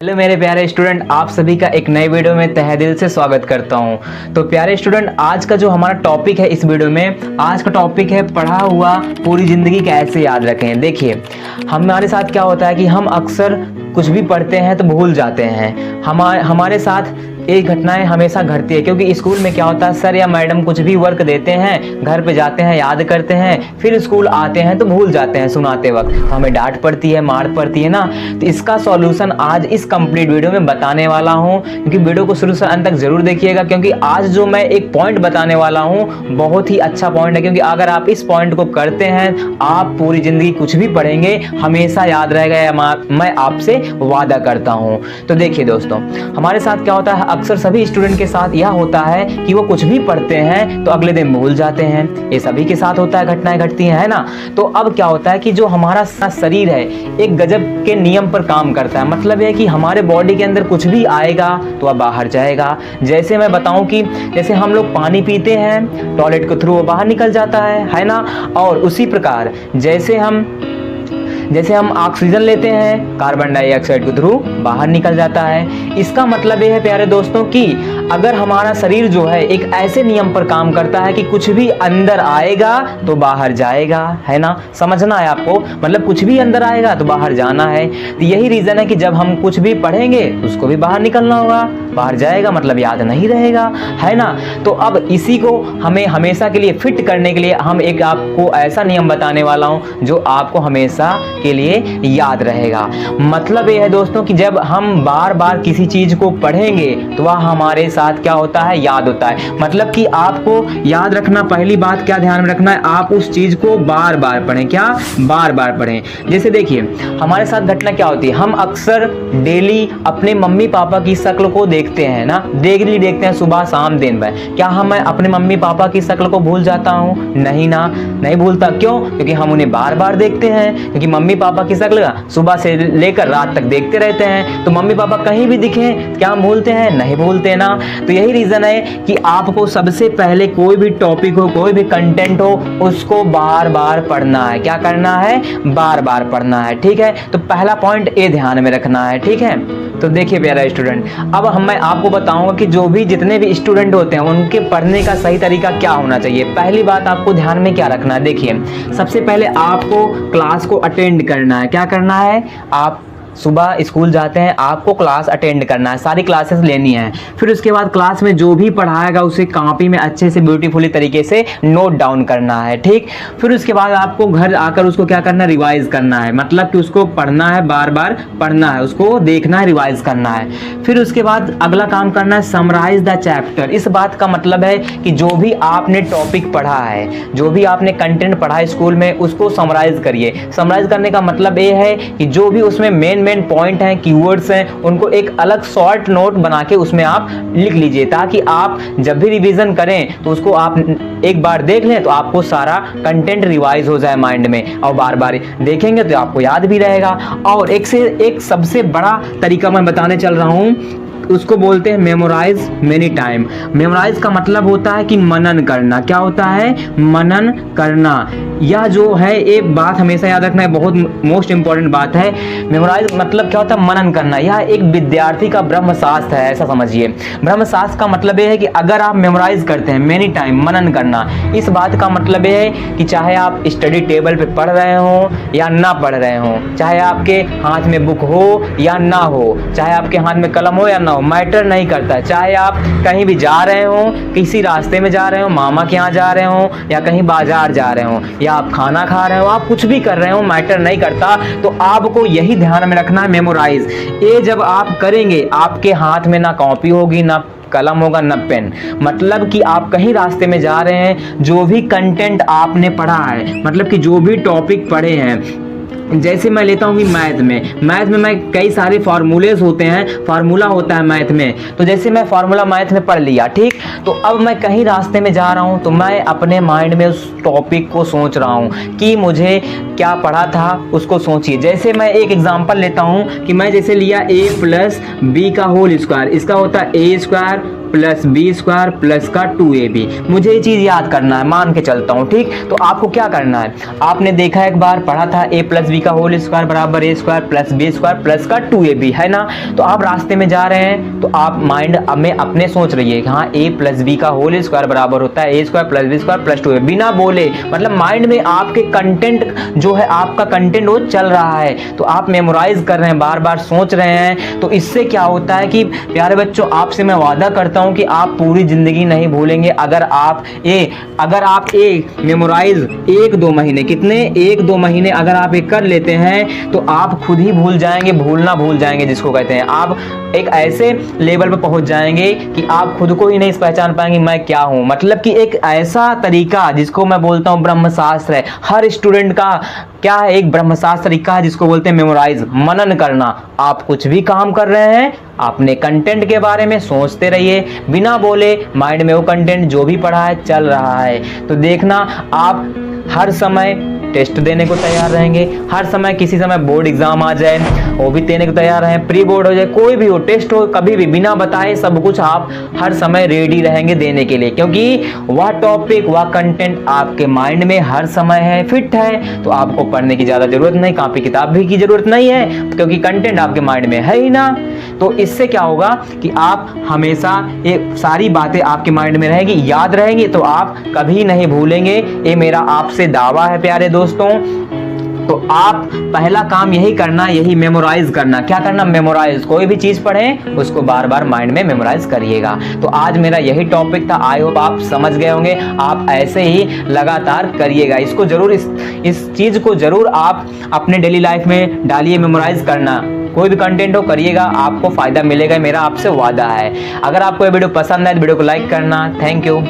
Hello मेरे प्यारे student, आप सभी का एक नए वीडियो में तहे दिल से स्वागत करता हूं। तो प्यारे स्टूडेंट, आज का जो हमारा टॉपिक है इस वीडियो में, आज का टॉपिक है पढ़ा हुआ पूरी ज़िंदगी कैसे याद रखें। देखिए, हमारे साथ क्या होता है कि हम अक्सर कुछ भी पढ़ते हैं तो भूल जाते हैं। हमारे साथ ये घटनाएं हमेशा घटती है, क्योंकि स्कूल में क्या होता है, सर या मैडम कुछ भी वर्क देते हैं, घर पे जाते हैं, याद करते हैं, फिर स्कूल आते हैं तो भूल जाते हैं सुनाते वक्त, तो हमें डांट पड़ती है, मार पड़ती है ना। तो इसका सॉल्यूशन आज इस कंप्लीट वीडियो में बताने वाला हूं, क्योंकि वीडियो को शुरू से अंत तक जरूर देखिएगा, क्योंकि आज जो मैं एक पॉइंट बताने वाला हूं बहुत ही अच्छा पॉइंट है। क्योंकि अगर आप इस पॉइंट को करते हैं, आप पूरी जिंदगी कुछ भी पढ़ेंगे हमेशा याद रहेगा, मैं आपसे वादा करता हूं। तो देखिए दोस्तों, हमारे साथ क्या होता है, अक्सर सभी स्टूडेंट के साथ यह होता है कि वो कुछ भी पढ़ते हैं तो अगले दिन भूल जाते हैं। ये सभी के साथ होता है, घटनाएं घटती हैं, है ना। तो अब क्या होता है कि जो हमारा शरीर है एक गजब के नियम पर काम करता है। मतलब है कि हमारे बॉडी के अंदर कुछ भी आएगा तो वह बाहर जाएगा। जैसे मैं बताऊं कि जैसे हम लोग पानी पीते हैं, टॉयलेट के थ्रू वो बाहर निकल जाता है ना। और उसी प्रकार जैसे हम ऑक्सीजन लेते हैं, कार्बन डाइऑक्साइड के थ्रू बाहर निकल जाता है। इसका मतलब ये है प्यारे दोस्तों कि अगर हमारा शरीर जो है एक ऐसे नियम पर काम करता है कि कुछ भी अंदर आएगा तो बाहर जाएगा, है ना। समझना है आपको, मतलब कुछ भी अंदर आएगा तो बाहर जाना है। तो यही रीजन है कि जब हम कुछ भी पढ़ेंगे उसको भी बाहर निकलना होगा, बाहर जाएगा मतलब याद नहीं रहेगा, है ना। तो अब इसी को हमें हमेशा के लिए फिट करने के लिए हम एक आपको ऐसा नियम बताने वाला हूं जो आपको हमेशा के लिए याद रहेगा। मतलब यह है दोस्तों कि जब हम बार बार किसी चीज को पढ़ेंगे तो वह हमारे साथ क्या होता है, याद होता है। मतलब कि आपको याद रखना, पहली बात क्या ध्यान में रखना है, आप उस चीज को बार बार पढ़ें। क्या बार बार पढ़ें। जैसे देखिए, हमारे साथ घटना क्या होती है, हम अक्सर डेली अपने मम्मी पापा की शक्ल को देखते हैं ना, डेली देखते हैं, सुबह शाम दिन भर। क्या हम अपने मम्मी पापा की शक्ल को भूल जाता हूँ? नहीं ना, नहीं भूलता। क्यों? क्योंकि हम उन्हें बार बार देखते हैं। क्योंकि मम्मी पापा की शक्ल सुबह से लेकर रात तक देखते रहते हैं, तो मम्मी पापा कहीं भी दिखे क्या हम भूलते हैं? नहीं भूलते ना। तो यही रीजन है कि आपको सबसे पहले कोई भी टॉपिक हो, कोई भी कंटेंट हो, उसको बार बार पढ़ना है। क्या करना है? बार बार पढ़ना है। ठीक है, तो पहला पॉइंट ये ध्यान में रखना है। ठीक है, तो देखिए प्यारा स्टूडेंट, अब मैं आपको बताऊंगा कि जो भी जितने भी स्टूडेंट होते हैं उनके पढ़ने का सही तरीका क्या होना चाहिए। पहली बात आपको ध्यान में क्या रखना है, देखिए, सबसे पहले आपको क्लास को अटेंड करना है। क्या करना है? आप सुबह स्कूल जाते हैं, आपको क्लास अटेंड करना है, सारी क्लासेस लेनी है। फिर उसके बाद क्लास में जो भी पढ़ाएगा उसे कॉपी में अच्छे से ब्यूटीफुली तरीके से नोट डाउन करना है। ठीक, फिर उसके बाद आपको घर आकर उसको क्या करना है, रिवाइज करना है। मतलब कि उसको पढ़ना है, बार बार पढ़ना है, उसको देखना है, रिवाइज करना है। फिर उसके बाद अगला काम करना है, समराइज द चैप्टर। इस बात का मतलब है कि जो भी आपने टॉपिक पढ़ा है, जो भी आपने कंटेंट पढ़ा है स्कूल में, उसको समराइज करिए। समराइज करने का मतलब ये है कि जो भी उसमें मेन पॉइंट हैं, कीवर्ड्स हैं, उनको एक अलग शॉर्ट नोट बना के उसमें आप लिख लीजिए, ताकि आप जब भी रिवीजन करें तो उसको आप एक बार देख लें तो आपको सारा कंटेंट रिवाइज हो जाए माइंड में, और बार बार देखेंगे तो आपको याद भी रहेगा। और एक से एक सबसे बड़ा तरीका मैं बताने चल रहा हूं, उसको बोलते हैं मेमोराइज मेनी टाइम। मेमोराइज का मतलब होता है कि मनन करना। क्या होता है? मनन करना। यह जो है एक बात हमेशा याद रखना है, बहुत मोस्ट इंपॉर्टेंट बात है। मेमोराइज मतलब क्या होता है? मनन करना। यह एक विद्यार्थी का ब्रह्मशास्त्र है, ऐसा समझिए। ब्रह्मशास्त्र का मतलब यह है कि अगर आप मेमोराइज करते हैं, मेनी टाइम, मनन करना, इस बात का मतलब यह है कि चाहे आप स्टडी टेबल पे पढ़ रहे हो या ना पढ़ रहे हो, चाहे आपके हाथ में बुक हो या ना हो, चाहे आपके हाथ में कलम हो या ना हो, मैटर नहीं करता। चाहे आप कहीं भी जा रहे हो, किसी रास्ते में जा रहे हो, मामा के यहाँ जा रहे हो, या कहीं बाजार जा रहे हो, या आप खाना खा रहे हो, आप कुछ भी कर रहे हो, मैटर नहीं करता। तो आपको यही ध्यान में रखना है, मेमोराइज। ये जब आप करेंगे, आपके हाथ में ना कॉपी होगी, ना कलम होगा, न पेन। मतलब कि आप कहीं रास्ते में जा रहे हैं, जो भी कंटेंट आपने पढ़ा है, मतलब कि जो भी टॉपिक पढ़े हैं, जैसे मैं लेता हूँ कि मैथ में मैं कई सारे फार्मूलेस होते हैं, फार्मूला होता है मैथ में। तो जैसे मैं फार्मूला मैथ में पढ़ लिया, ठीक, तो अब मैं कहीं रास्ते में जा रहा हूँ तो मैं अपने माइंड में उस टॉपिक को सोच रहा हूँ कि मुझे क्या पढ़ा था, उसको सोचिए। जैसे मैं एक एग्जांपल लेता हूँ कि मैं जैसे लिया a + b का होल स्क्वायर, इसका होता है a² plus b square plus का 2ab। मुझे ये चीज़ याद करना है, मान के चलता हूँ, ठीक। तो आपको क्या करना है, आपने देखा एक बार पढ़ा था a प्लस बी का होल स्क्वायर बराबर a square plus b square plus का 2ab, है ना। तो आप रास्ते में जा रहे हैं तो आप माइंड में अपने सोच रही है कि हाँ a प्लस बी का होल स्क्वायर बराबर होता है a square plus b square plus 2ab, बिना बोले, मतलब माइंड में आपके कंटेंट जो है, आपका कंटेंट वो चल रहा है, तो आप मेमोराइज कर रहे हैं, बार बार सोच रहे हैं। तो इससे क्या होता है कि प्यारे बच्चों, आपसे मैं वादा करता हूं कि आप पूरी जिंदगी नहीं भूलेंगे अगर आप ए मेमोराइज 1-2 महीने, कितने 1-2 महीने अगर आप ये कर लेते हैं तो आप खुद ही भूल जाएंगे, भूलना भूल जाएंगे जिसको कहते हैं। आप एक ऐसे लेवल पर पहुंच जाएंगे कि आप खुद को ही नहीं पहचान पाएंगे मैं क्या हूं। मतलब कि एक ऐसा तरीका जिसको मैं बोलता हूं ब्रह्मशास्त्र है, हर स्टूडेंट का क्या है, एक ब्रह्मशास्त्र तरीका है जिसको बोलते हैं मेमोराइज, मनन करना। आप कुछ भी काम कर रहे हैं, अपने कंटेंट के बारे में सोचते रहिए, बिना बोले माइंड में वो कंटेंट जो भी पढ़ा है चल रहा है। तो देखना आप हर समय टेस्ट देने को तैयार रहेंगे, हर समय, किसी समय बोर्ड एग्जाम आ जाए वो भी देने को तैयार रहें, प्री बोर्ड हो जाए, कोई भी हो, टेस्ट हो, कभी भी बिना बताए सब कुछ आप हर समय रेडी रहेंगे देने के लिए, क्योंकि वह टॉपिक, वह कंटेंट आपके माइंड में हर समय है, फिट है। तो आपको पढ़ने की ज़्यादा जरूरत नहीं, कॉपी किताब भी की जरूरत नहीं है, क्योंकि कंटेंट आपके माइंड में है ही ना। तो इससे क्या होगा कि आप हमेशा ये सारी बातें आपके माइंड में रहेगी, याद रहेंगी, तो आप कभी नहीं भूलेंगे। ये मेरा आपसे दावा है प्यारे दोस्तों। तो आप पहला काम यही करना, यही मेमोराइज करना। क्या करना, मेमोराइज। कोई भी चीज पढ़ें उसको बार बार माइंड में मेमोराइज करिएगा। तो आज मेरा यही टॉपिक था, आई होप आप समझ गए होंगे। आप ऐसे ही लगातार करिएगा, इसको जरूर, इस चीज को जरूर आप अपने डेली लाइफ में डालिए, मेमोराइज करना। कोई भी कंटेंट हो करिएगा, आपको फायदा मिलेगा, मेरा आपसे वादा है। अगर आपको ये वीडियो पसंद है तो वीडियो को लाइक करना। Thank you.